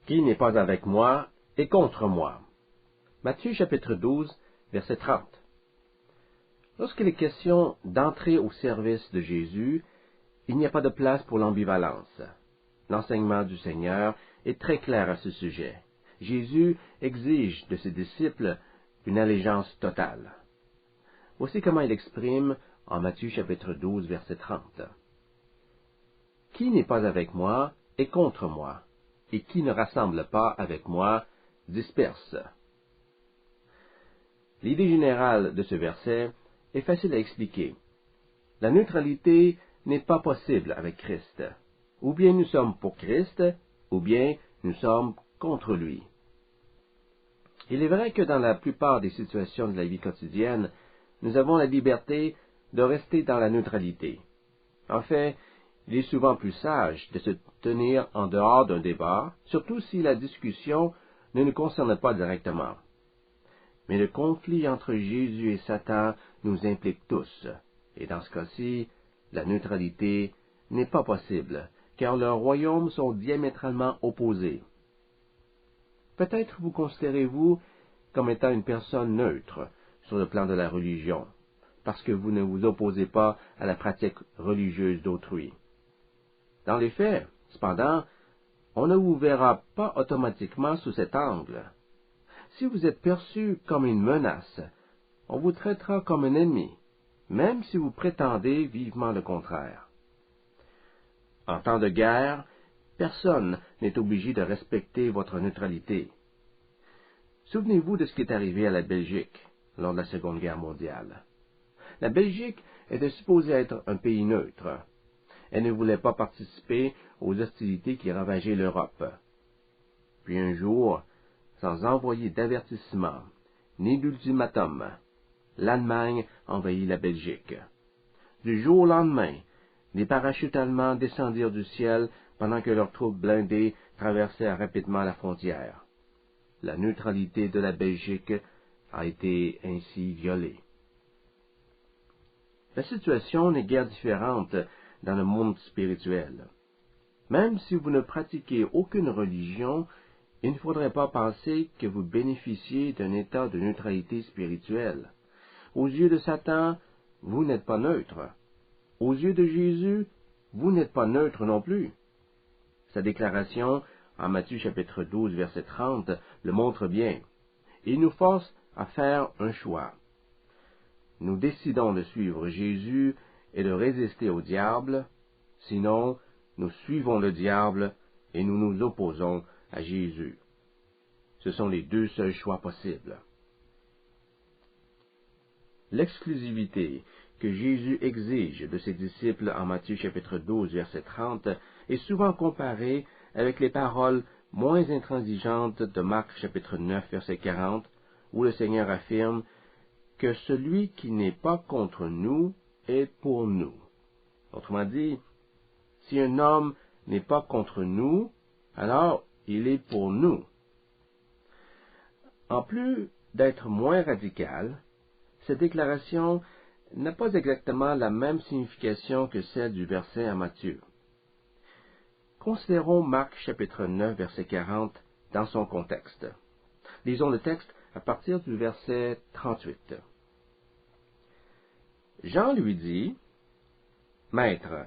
Qui n'est pas avec moi est contre moi. Matthieu chapitre 12, verset 30. Lorsqu'il est question d'entrer au service de Jésus, il n'y a pas de place pour l'ambivalence. L'enseignement du Seigneur est très clair à ce sujet. Jésus exige de ses disciples une allégeance totale. Voici comment il exprime en Matthieu chapitre 12, verset 30. Qui n'est pas avec moi est contre moi, et qui ne rassemble pas avec moi disperse. L'idée générale de ce verset est facile à expliquer. La neutralité n'est pas possible avec Christ. Ou bien nous sommes pour Christ, ou bien nous sommes contre lui. Il est vrai que dans la plupart des situations de la vie quotidienne, nous avons la liberté de rester dans la neutralité. En fait, il est souvent plus sage de se tenir en dehors d'un débat, surtout si la discussion ne nous concerne pas directement. Mais le conflit entre Jésus et Satan nous implique tous, et dans ce cas-ci, la neutralité n'est pas possible, car leurs royaumes sont diamétralement opposés. Peut-être vous considérez-vous comme étant une personne neutre sur le plan de la religion, parce que vous ne vous opposez pas à la pratique religieuse d'autrui. Dans les faits, cependant, on ne vous verra pas automatiquement sous cet angle. Si vous êtes perçu comme une menace, on vous traitera comme un ennemi, même si vous prétendez vivement le contraire. En temps de guerre, personne n'est obligé de respecter votre neutralité. Souvenez-vous de ce qui est arrivé à la Belgique lors de la Seconde Guerre mondiale. La Belgique était supposée être un pays neutre. Elle ne voulait pas participer aux hostilités qui ravageaient l'Europe. Puis un jour, sans envoyer d'avertissement, ni d'ultimatum, l'Allemagne envahit la Belgique. Du jour au lendemain, des parachutes allemands descendirent du ciel pendant que leurs troupes blindées traversèrent rapidement la frontière. La neutralité de la Belgique a été ainsi violée. La situation n'est guère différente dans le monde spirituel. Même si vous ne pratiquez aucune religion, il ne faudrait pas penser que vous bénéficiez d'un état de neutralité spirituelle. Aux yeux de Satan, vous n'êtes pas neutre. Aux yeux de Jésus, vous n'êtes pas neutre non plus. Sa déclaration, en Matthieu chapitre 12, verset 30, le montre bien. Il nous force à faire un choix. Nous décidons de suivre Jésus et de résister au diable, sinon nous suivons le diable et nous nous opposons à Jésus. Ce sont les deux seuls choix possibles. L'exclusivité que Jésus exige de ses disciples en Matthieu chapitre 12, verset 30, est souvent comparée avec les paroles moins intransigeantes de Marc chapitre 9, verset 40, où le Seigneur affirme que celui qui n'est pas contre nous est pour nous. Autrement dit, si un homme n'est pas contre nous, alors il est pour nous. En plus d'être moins radicale, cette déclaration n'a pas exactement la même signification que celle du verset en Matthieu. Considérons Marc chapitre 9, verset 40 dans son contexte. Lisons le texte à partir du verset 38. Jean lui dit, « Maître,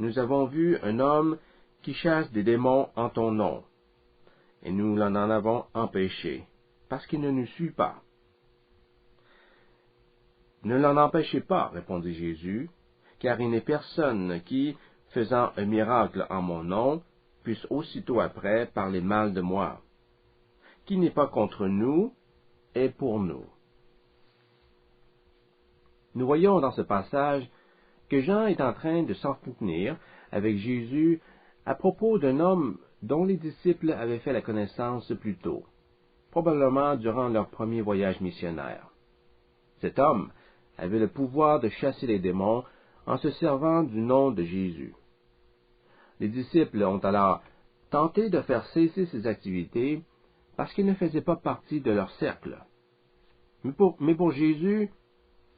nous avons vu un homme qui chasse des démons en ton nom, et nous l'en avons empêché, parce qu'il ne nous suit pas. » « Ne l'en empêchez pas, répondit Jésus, car il n'est personne qui, faisant un miracle en mon nom, puisse aussitôt après parler mal de moi. Qui n'est pas contre nous est pour nous. » Nous voyons dans ce passage que Jean est en train de s'entretenir avec Jésus à propos d'un homme dont les disciples avaient fait la connaissance plus tôt, probablement durant leur premier voyage missionnaire. Cet homme avait le pouvoir de chasser les démons en se servant du nom de Jésus. Les disciples ont alors tenté de faire cesser ces activités parce qu'il ne faisait pas partie de leur cercle. Mais pour Jésus,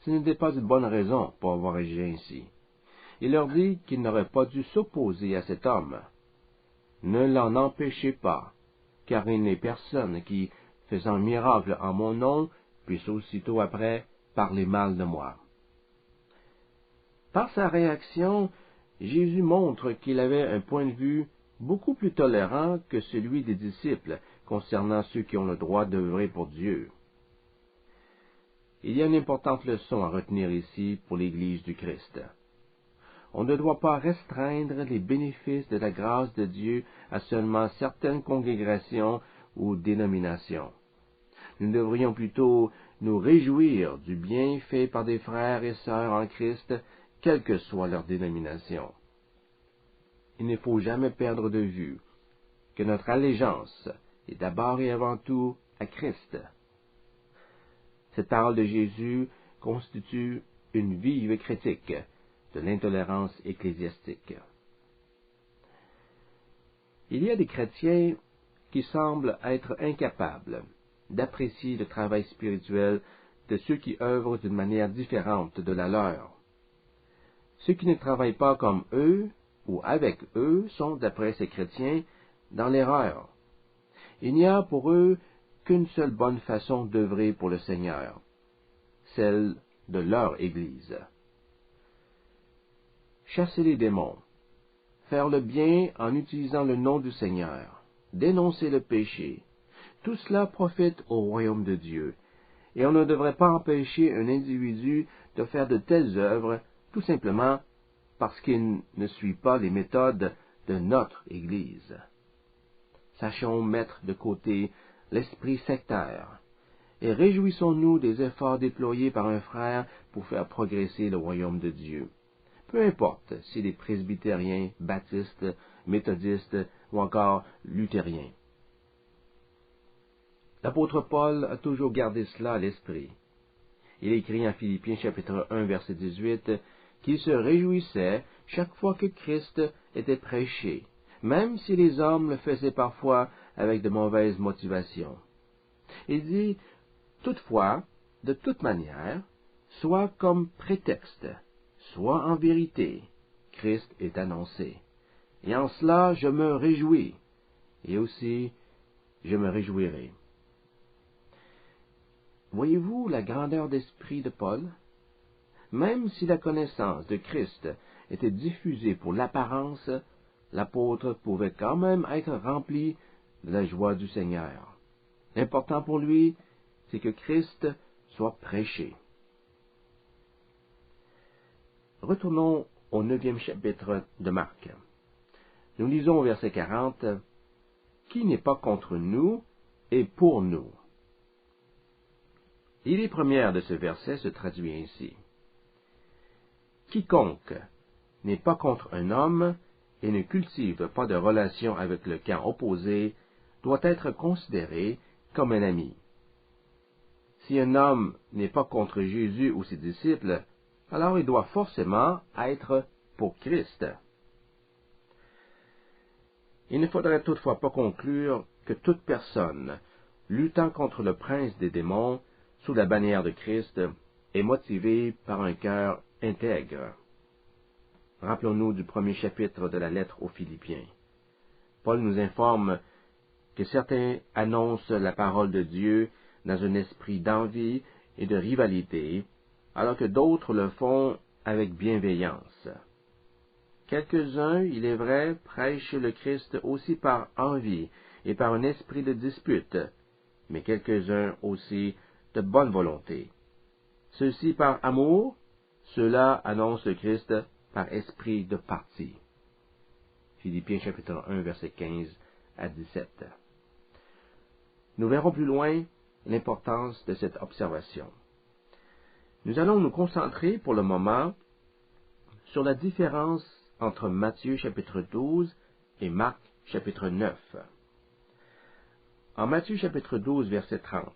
ce n'était pas une bonne raison pour avoir agi ainsi. Il leur dit qu'il n'aurait pas dû s'opposer à cet homme. Ne l'en empêchez pas, car il n'est personne qui, faisant un miracle en mon nom, puisse aussitôt après parler mal de moi. » Par sa réaction, Jésus montre qu'il avait un point de vue beaucoup plus tolérant que celui des disciples concernant ceux qui ont le droit d'œuvrer pour Dieu. Il y a une importante leçon à retenir ici pour l'Église du Christ. On ne doit pas restreindre les bénéfices de la grâce de Dieu à seulement certaines congrégations ou dénominations. Nous devrions plutôt nous réjouir du bien fait par des frères et sœurs en Christ, quelle que soit leur dénomination. Il ne faut jamais perdre de vue que notre allégeance est d'abord et avant tout à Christ. Cette parole de Jésus constitue une vive critique de l'intolérance ecclésiastique. Il y a des chrétiens qui semblent être incapables d'apprécier le travail spirituel de ceux qui œuvrent d'une manière différente de la leur. Ceux qui ne travaillent pas comme eux ou avec eux sont, d'après ces chrétiens, dans l'erreur. Il n'y a pour eux qu'une seule bonne façon d'œuvrer pour le Seigneur, celle de leur Église. Chasser les démons, faire le bien en utilisant le nom du Seigneur, dénoncer le péché, tout cela profite au royaume de Dieu, et on ne devrait pas empêcher un individu de faire de telles œuvres tout simplement parce qu'il ne suit pas les méthodes de notre Église. Sachons mettre de côté l'esprit sectaire et réjouissons-nous des efforts déployés par un frère pour faire progresser le royaume de Dieu. Peu importe s'il est presbytérien, baptiste, méthodiste ou encore luthérien. L'apôtre Paul a toujours gardé cela à l'esprit. Il écrit en Philippiens chapitre 1 verset 18 qu'il se réjouissait chaque fois que Christ était prêché, même si les hommes le faisaient parfois avec de mauvaises motivations. Il dit, toutefois, de toute manière, soit comme prétexte, soit en vérité, Christ est annoncé. Et en cela, je me réjouis, et aussi, je me réjouirai. Voyez-vous la grandeur d'esprit de Paul? Même si la connaissance de Christ était diffusée pour l'apparence, l'apôtre pouvait quand même être rempli de la joie du Seigneur. L'important pour lui, c'est que Christ soit prêché. Retournons au 9e chapitre de Marc. Nous lisons au verset 40, « Qui n'est pas contre nous et pour nous ?» L'idée première de ce verset se traduit ainsi. Quiconque n'est pas contre un homme et ne cultive pas de relation avec le camp opposé doit être considéré comme un ami. Si un homme n'est pas contre Jésus ou ses disciples, alors il doit forcément être pour Christ. Il ne faudrait toutefois pas conclure que toute personne luttant contre le prince des démons sous la bannière de Christ est motivée par un cœur intègre. Rappelons-nous du premier chapitre de la lettre aux Philippiens. Paul nous informe que certains annoncent la parole de Dieu dans un esprit d'envie et de rivalité, alors que d'autres le font avec bienveillance. Quelques-uns, il est vrai, prêchent le Christ aussi par envie et par un esprit de dispute, mais quelques-uns aussi de bonne volonté. Ceux-ci par amour, ceux-là annoncent le Christ par esprit de parti. Philippiens chapitre 1, verset 15 à 17. Nous verrons plus loin l'importance de cette observation. Nous allons nous concentrer pour le moment sur la différence entre Matthieu chapitre 12 et Marc chapitre 9. En Matthieu chapitre 12, verset 30,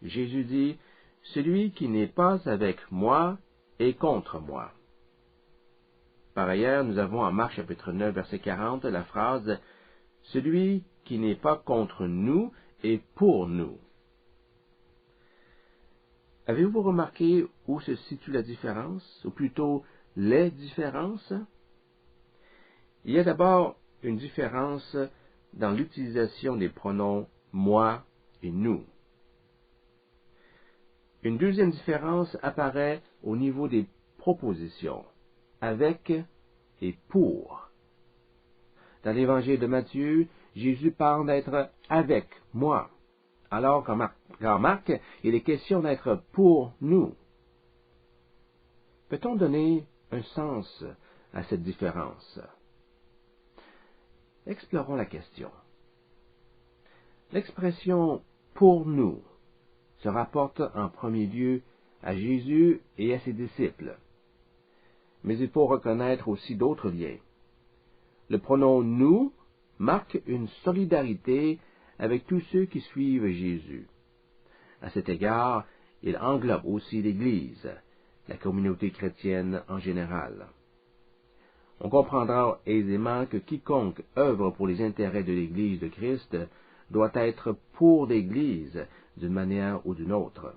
Jésus dit, « Celui qui n'est pas avec moi est contre moi. » Par ailleurs, nous avons en Marc chapitre 9, verset 40, la phrase « Celui qui n'est pas contre nous est pour nous. » Avez-vous remarqué où se situe la différence, ou plutôt les différences? Il y a d'abord une différence dans l'utilisation des pronoms moi et nous. Une deuxième différence apparaît au niveau des propositions, avec et pour. Dans l'évangile de Matthieu, Jésus parle d'être avec moi, alors qu'en Marc, il est question d'être pour nous. Peut-on donner un sens à cette différence? Explorons la question. L'expression « pour nous » se rapporte en premier lieu à Jésus et à ses disciples. Mais il faut reconnaître aussi d'autres liens. Le pronom « nous » marque une solidarité avec tous ceux qui suivent Jésus. À cet égard, il englobe aussi l'Église, la communauté chrétienne en général. On comprendra aisément que quiconque œuvre pour les intérêts de l'Église de Christ doit être pour l'Église d'une manière ou d'une autre.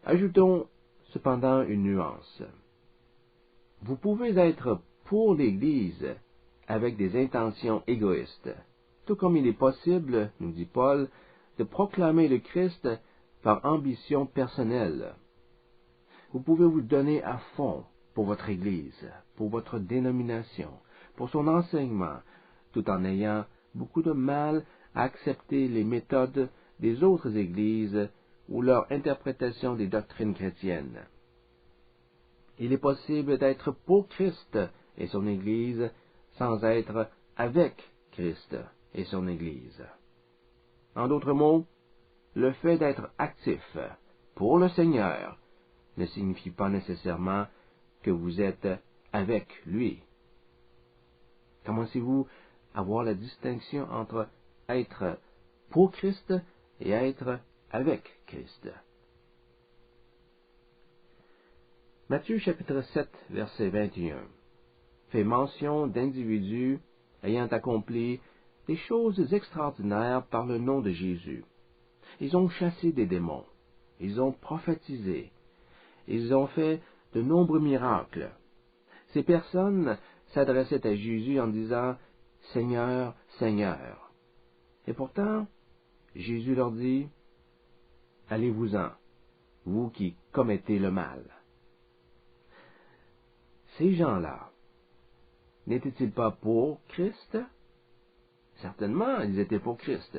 Ajoutons cependant une nuance. Vous pouvez être pour l'Église avec des intentions égoïstes, tout comme il est possible, nous dit Paul, de proclamer le Christ par ambition personnelle. Vous pouvez vous donner à fond pour votre Église, pour votre dénomination, pour son enseignement, tout en ayant beaucoup de mal à accepter les méthodes des autres Églises ou leur interprétation des doctrines chrétiennes. Il est possible d'être pour Christ et son Église sans être avec Christ et son Église. En d'autres mots, le fait d'être actif pour le Seigneur ne signifie pas nécessairement que vous êtes avec lui. Commencez-vous à voir la distinction entre être pour Christ et être avec Christ. Matthieu chapitre 7, verset 21 fait mention d'individus ayant accompli des choses extraordinaires par le nom de Jésus. Ils ont chassé des démons, ils ont prophétisé, ils ont fait de nombreux miracles. Ces personnes s'adressaient à Jésus en disant « Seigneur, Seigneur ». Et pourtant, Jésus leur dit « Allez-vous-en, vous qui commettez le mal ». Ces gens-là, n'étaient-ils pas pour Christ? Certainement, ils étaient pour Christ.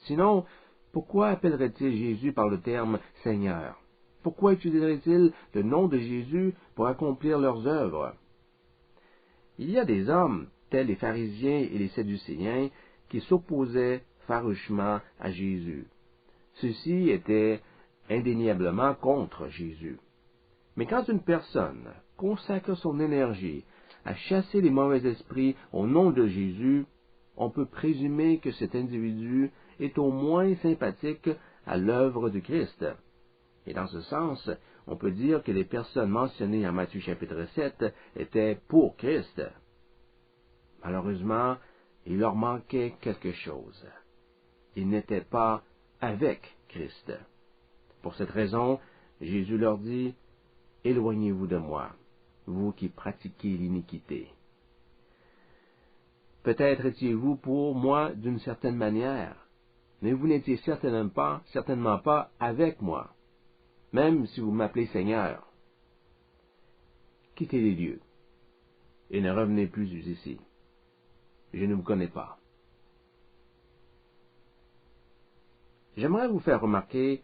Sinon, pourquoi appelleraient-ils Jésus par le terme Seigneur? Pourquoi utiliseraient-ils le nom de Jésus pour accomplir leurs œuvres? Il y a des hommes, tels les pharisiens et les sadducéens, qui s'opposaient farouchement à Jésus. Ceux-ci étaient indéniablement contre Jésus. Mais quand une personne consacre son énergie à chasser les mauvais esprits au nom de Jésus, on peut présumer que cet individu est au moins sympathique à l'œuvre du Christ. Et dans ce sens, on peut dire que les personnes mentionnées en Matthieu chapitre 7 étaient pour Christ. Malheureusement, il leur manquait quelque chose. Ils n'étaient pas avec Christ. Pour cette raison, Jésus leur dit, « Éloignez-vous de moi, vous qui pratiquez l'iniquité. » Peut-être étiez-vous pour moi d'une certaine manière, mais vous n'étiez certainement pas avec moi, même si vous m'appelez Seigneur. Quittez les lieux, et ne revenez plus ici. Je ne vous connais pas. J'aimerais vous faire remarquer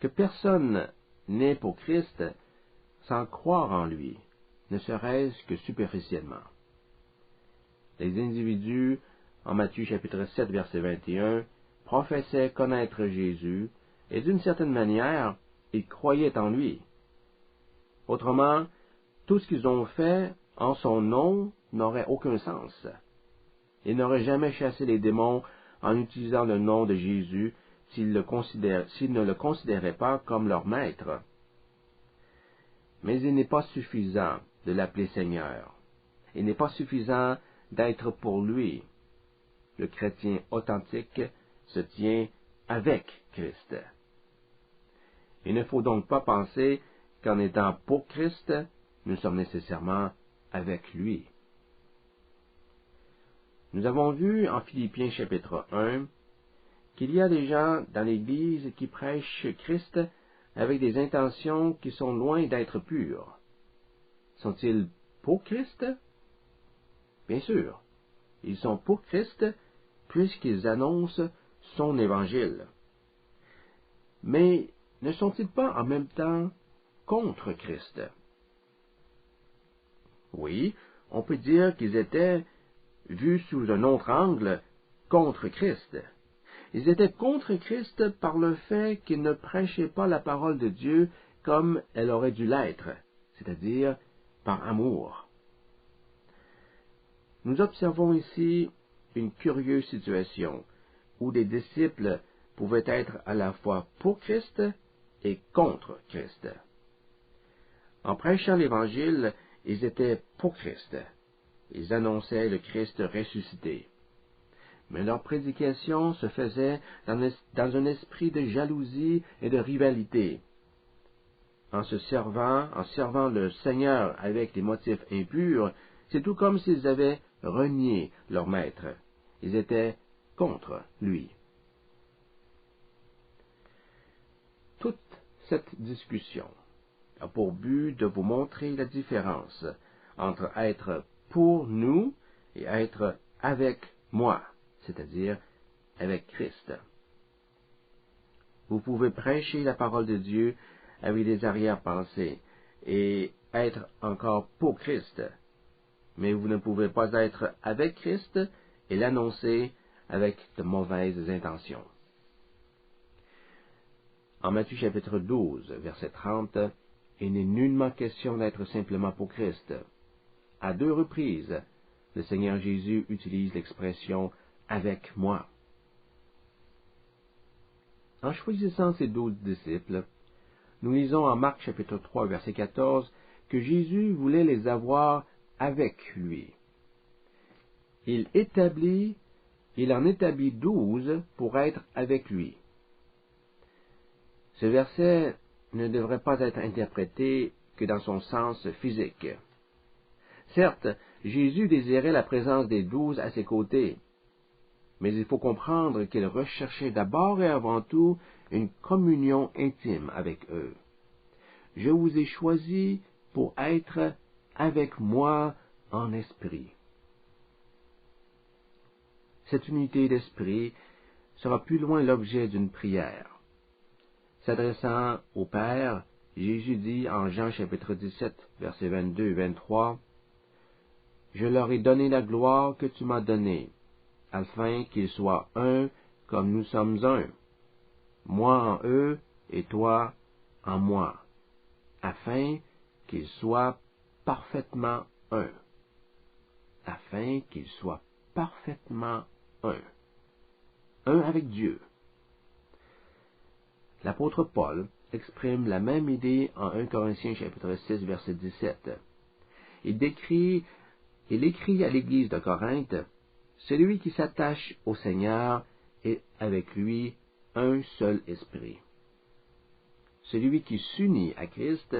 que personne n'est pour Christ sans croire en lui, ne serait-ce que superficiellement. Les individus, en Matthieu chapitre 7, verset 21, professaient connaître Jésus, et d'une certaine manière, ils croyaient en lui. Autrement, tout ce qu'ils ont fait en son nom n'aurait aucun sens. Ils n'auraient jamais chassé les démons en utilisant le nom de Jésus s'ils ne le considéraient pas comme leur maître. Mais il n'est pas suffisant de l'appeler Seigneur. Il n'est pas suffisant d'être pour lui. Le chrétien authentique se tient avec Christ. Il ne faut donc pas penser qu'en étant pour Christ, nous sommes nécessairement avec lui. Nous avons vu en Philippiens chapitre 1 qu'il y a des gens dans l'Église qui prêchent Christ avec des intentions qui sont loin d'être pures. Sont-ils pour Christ? Bien sûr, ils sont pour Christ puisqu'ils annoncent son évangile. Mais ne sont-ils pas en même temps contre Christ? Oui, on peut dire qu'ils étaient, vus sous un autre angle, contre Christ. Ils étaient contre Christ par le fait qu'ils ne prêchaient pas la parole de Dieu comme elle aurait dû l'être, c'est-à-dire par amour. Nous observons ici une curieuse situation où des disciples pouvaient être à la fois pour Christ et contre Christ. En prêchant l'Évangile, ils étaient pour Christ. Ils annonçaient le Christ ressuscité. Mais leur prédication se faisait dans un esprit de jalousie et de rivalité. En servant le Seigneur avec des motifs impurs, c'est tout comme s'ils avaient renié leur maître. Ils étaient contre lui. Toute cette discussion a pour but de vous montrer la différence entre être pour nous et être avec moi, c'est-à-dire avec Christ. Vous pouvez prêcher la parole de Dieu avec des arrière-pensées et être encore pour Christ, mais vous ne pouvez pas être avec Christ et l'annoncer avec de mauvaises intentions. En Matthieu chapitre 12, verset 30, il n'est nullement question d'être simplement pour Christ. À 2 reprises, le Seigneur Jésus utilise l'expression « avec moi ». En choisissant ces 12 disciples, nous lisons en Marc chapitre 3, verset 14, que Jésus voulait les avoir avec lui. Il en établit 12 pour être avec lui. Ce verset ne devrait pas être interprété que dans son sens physique. Certes, Jésus désirait la présence des 12 à ses côtés, mais il faut comprendre qu'il recherchait d'abord et avant tout une communion intime avec eux. Je vous ai choisi pour être avec moi en esprit. Cette unité d'esprit sera plus loin l'objet d'une prière. S'adressant au Père, Jésus dit en Jean chapitre 17, versets 22 et 23, « Je leur ai donné la gloire que tu m'as donnée, afin qu'ils soient un comme nous sommes un, moi en eux et toi en moi, afin qu'ils soient parfaitement un. » Afin qu'ils soient parfaitement un. Un avec Dieu. L'apôtre Paul exprime la même idée en 1 Corinthiens chapitre 6, verset 17. Il écrit à l'église de Corinthe, « Celui qui s'attache au Seigneur est avec lui un seul esprit. » Celui qui s'unit à Christ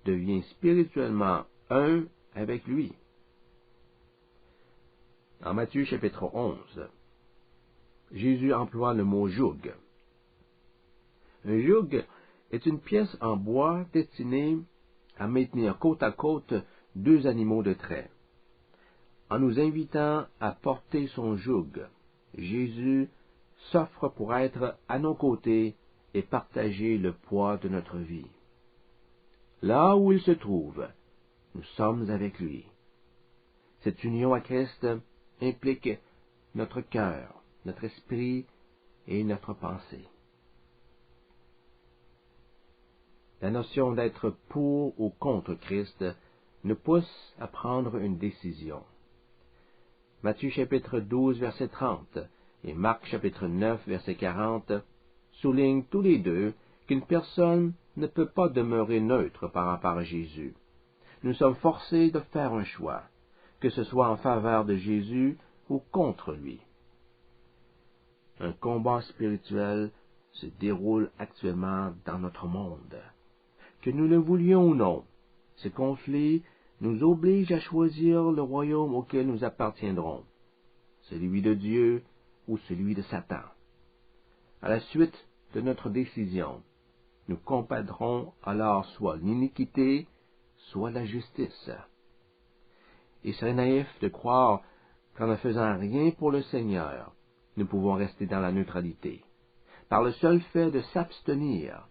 devient spirituellement un avec lui. En Matthieu chapitre 11, Jésus emploie le mot « joug ». Un joug est une pièce en bois destinée à maintenir côte à côte 2 animaux de trait. En nous invitant à porter son joug, Jésus s'offre pour être à nos côtés et partager le poids de notre vie. Là où il se trouve, nous sommes avec lui. Cette union à Christ implique notre cœur, notre esprit et notre pensée. La notion d'être pour ou contre Christ nous pousse à prendre une décision. Matthieu chapitre 12, verset 30 et Marc chapitre 9, verset 40 soulignent tous les deux qu'une personne ne peut pas demeurer neutre par rapport à Jésus. Nous sommes forcés de faire un choix, que ce soit en faveur de Jésus ou contre lui. Un combat spirituel se déroule actuellement dans notre monde. Que nous le voulions ou non, ce conflit nous oblige à choisir le royaume auquel nous appartiendrons. celui de Dieu ou celui de Satan. À la suite de notre décision, nous combattrons alors soit l'iniquité, soit la justice. Il serait naïf de croire qu'en ne faisant rien pour le Seigneur, nous pouvons rester dans la neutralité. Par le seul fait de s'abstenir,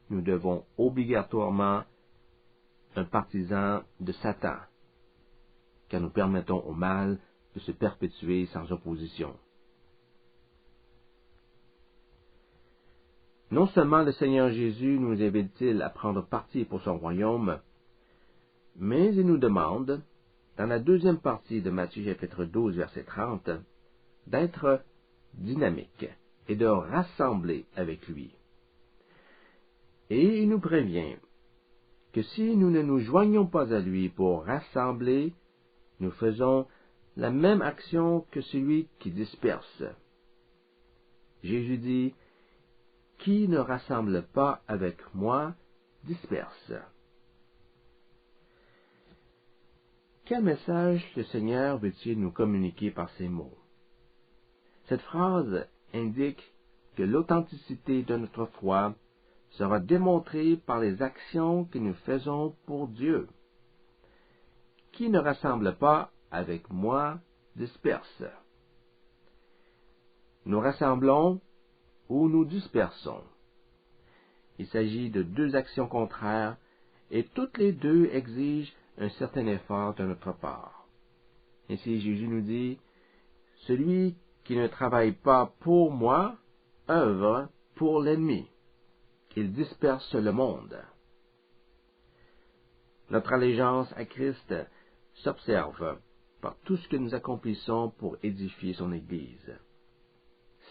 nous devons obligatoirement un partisan de Satan, car nous permettons au mal de se perpétuer sans opposition. Non seulement le Seigneur Jésus nous invite-t-il à prendre parti pour son royaume, mais il nous demande, dans la deuxième partie de Matthieu chapitre 12, verset 30, d'être dynamique et de rassembler avec lui. Et il nous prévient que si nous ne nous joignons pas à lui pour rassembler, nous faisons la même action que celui qui disperse. Jésus dit, « Qui ne rassemble pas avec moi, disperse. » Quel message le Seigneur veut-il nous communiquer par ces mots? Cette phrase indique que l'authenticité de notre foi sera démontrée par les actions que nous faisons pour Dieu. Qui ne rassemble pas avec moi, disperse. Nous rassemblons ou nous dispersons. Il s'agit de deux actions contraires et toutes les deux exigent un certain effort de notre part. Ainsi Jésus nous dit, « Celui qui ne travaille pas pour moi œuvre pour l'ennemi. Il disperse le monde. » Notre allégeance à Christ s'observe par tout ce que nous accomplissons pour édifier son Église.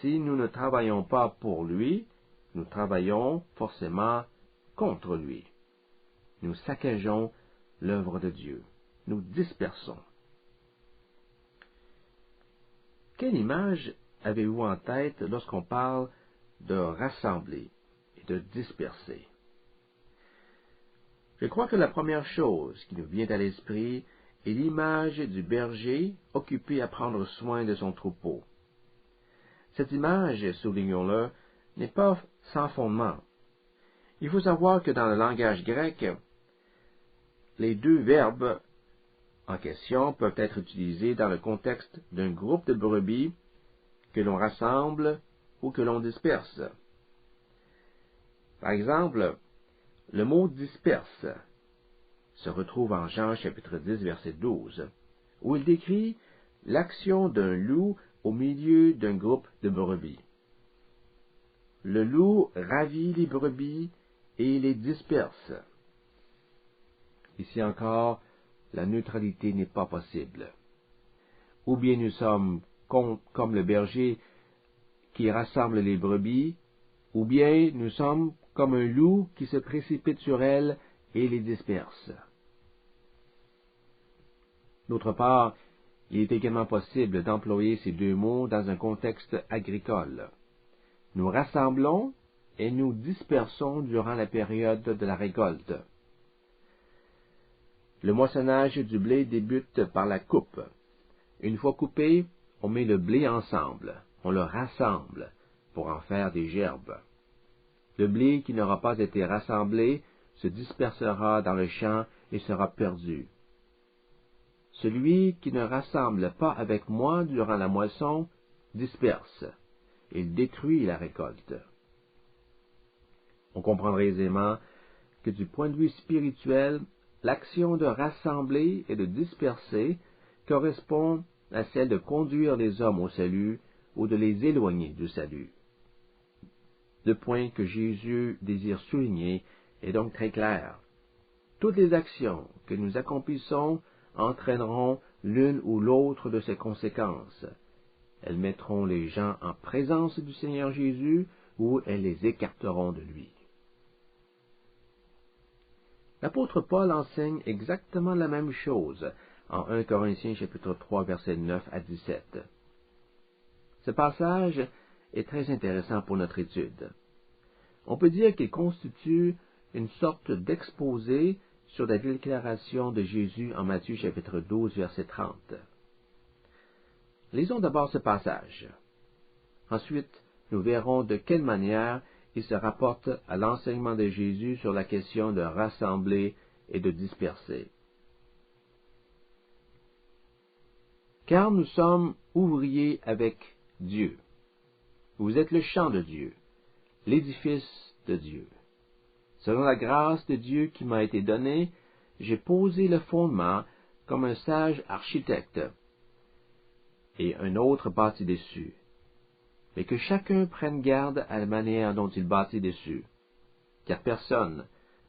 Si nous ne travaillons pas pour lui, nous travaillons forcément contre lui. Nous saccageons l'œuvre de Dieu. Nous dispersons. Quelle image avez-vous en tête lorsqu'on parle de rassembler et de disperser? Je crois que la première chose qui nous vient à l'esprit est l'image du berger occupé à prendre soin de son troupeau. Cette image, soulignons-le, n'est pas sans fondement. Il faut savoir que dans le langage grec, les deux verbes en question peuvent être utilisés dans le contexte d'un groupe de brebis que l'on rassemble ou que l'on disperse. Par exemple, le mot « disperse » se retrouve en Jean chapitre 10, verset 12, où il décrit l'action d'un loup au milieu d'un groupe de brebis. Le loup ravit les brebis et les disperse. Ici encore, la neutralité n'est pas possible. Ou bien nous sommes comme le berger qui rassemble les brebis, ou bien nous sommes comme un loup qui se précipite sur elles et les disperse. D'autre part, il est également possible d'employer ces deux mots dans un contexte agricole. Nous rassemblons et nous dispersons durant la période de la récolte. Le moissonnage du blé débute par la coupe. Une fois coupé, on met le blé ensemble, on le rassemble pour en faire des gerbes. Le blé qui n'aura pas été rassemblé se dispersera dans le champ et sera perdu. Celui qui ne rassemble pas avec moi durant la moisson disperse. Il détruit la récolte. On comprendra aisément que du point de vue spirituel, l'action de rassembler et de disperser correspond à celle de conduire les hommes au salut ou de les éloigner du salut. Le point que Jésus désire souligner est donc très clair. Toutes les actions que nous accomplissons entraîneront l'une ou l'autre de ses conséquences. Elles mettront les gens en présence du Seigneur Jésus ou elles les écarteront de lui. L'apôtre Paul enseigne exactement la même chose en 1 Corinthiens chapitre 3 versets 9 à 17. Ce passage est très intéressant pour notre étude. On peut dire qu'il constitue une sorte d'exposé sur la déclaration de Jésus en Matthieu chapitre 12 verset 30. Lisons d'abord ce passage. Ensuite, nous verrons de quelle manière il se rapporte à l'enseignement de Jésus sur la question de rassembler et de disperser. Car nous sommes ouvriers avec Dieu. Vous êtes le champ de Dieu, l'édifice de Dieu. Selon la grâce de Dieu qui m'a été donnée, j'ai posé le fondement comme un sage architecte, et un autre bâtit dessus. Mais que chacun prenne garde à la manière dont il bâtit dessus, car personne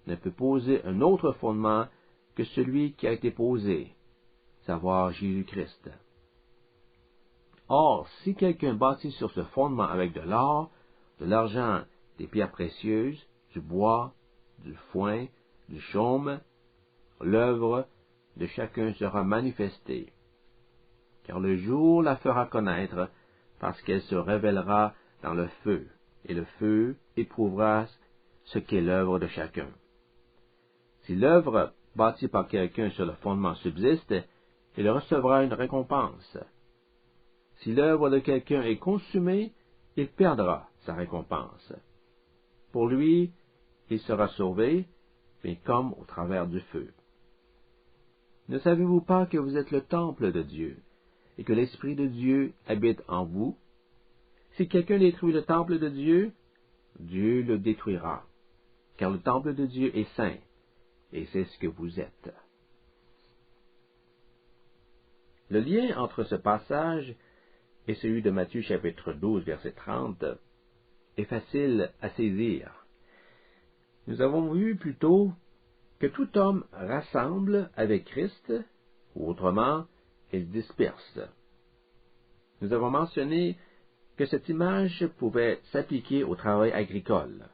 ne peut poser un autre fondement que celui qui a été posé, savoir Jésus-Christ. Or, si quelqu'un bâtit sur ce fondement avec de l'or, de l'argent, des pierres précieuses, du bois, du foin, du chaume, l'œuvre de chacun sera manifestée, car le jour la fera connaître, parce qu'elle se révélera dans le feu, et le feu éprouvera ce qu'est l'œuvre de chacun. Si l'œuvre bâtie par quelqu'un sur le fondement subsiste, il recevra une récompense. Si l'œuvre de quelqu'un est consumée, il perdra sa récompense. Pour lui, il sera sauvé, mais comme au travers du feu. Ne savez-vous pas que vous êtes le temple de Dieu, et que l'Esprit de Dieu habite en vous? Si quelqu'un détruit le temple de Dieu, Dieu le détruira, car le temple de Dieu est saint, et c'est ce que vous êtes. Le lien entre ce passage et celui de Matthieu chapitre 12, verset 30, est facile à saisir. Nous avons vu plus tôt que tout homme rassemble avec Christ, ou autrement, il disperse. Nous avons mentionné que cette image pouvait s'appliquer au travail agricole.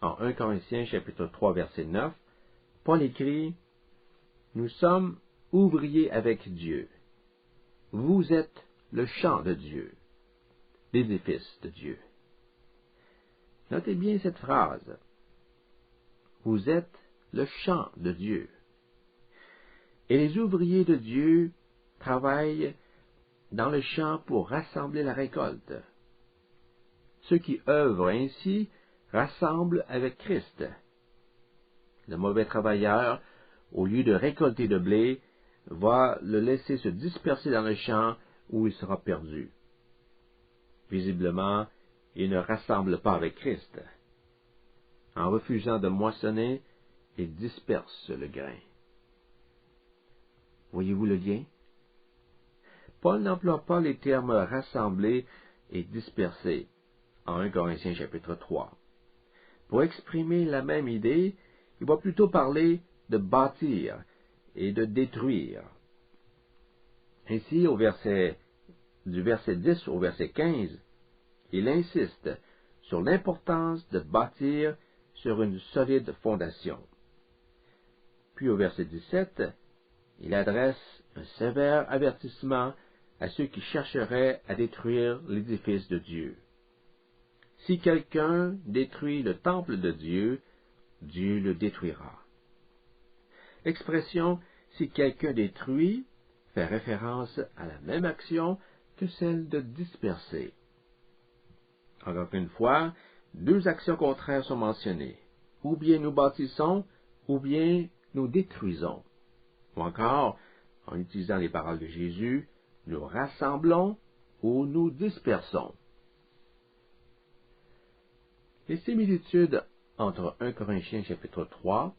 En 1 Corinthiens chapitre 3, verset 9, Paul écrit « Nous sommes ouvriers avec Dieu. Vous êtes le champ de Dieu, l'édifice de Dieu. » Notez bien cette phrase. Vous êtes le champ de Dieu. Et les ouvriers de Dieu travaillent dans le champ pour rassembler la récolte. Ceux qui œuvrent ainsi rassemblent avec Christ. Le mauvais travailleur, au lieu de récolter de blé, va le laisser se disperser dans le champ où il sera perdu. Visiblement, il ne rassemble pas avec Christ. En refusant de moissonner, il disperse le grain. Voyez-vous le lien? Paul n'emploie pas les termes rassembler et disperser en 1 Corinthiens chapitre 3. Pour exprimer la même idée, il va plutôt parler de bâtir et de détruire. Ainsi, du verset 10 au verset 15, il insiste sur l'importance de bâtir sur une solide fondation. Puis au verset 17, il adresse un sévère avertissement à ceux qui chercheraient à détruire l'édifice de Dieu. Si quelqu'un détruit le temple de Dieu, Dieu le détruira. L'expression « si quelqu'un détruit » fait référence à la même action que celle de disperser. Encore une fois, deux actions contraires sont mentionnées. Ou bien nous bâtissons, ou bien nous détruisons. Ou encore, en utilisant les paroles de Jésus, nous rassemblons ou nous dispersons. Les similitudes entre 1 Corinthiens chapitre 3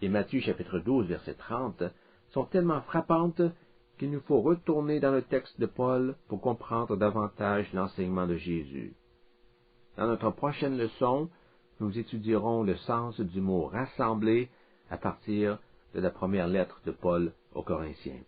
et Matthieu chapitre 12 verset 30 sont tellement frappantes qu'il nous faut retourner dans le texte de Paul pour comprendre davantage l'enseignement de Jésus. Dans notre prochaine leçon, nous étudierons le sens du mot « rassembler » à partir de la première lettre de Paul aux Corinthiens.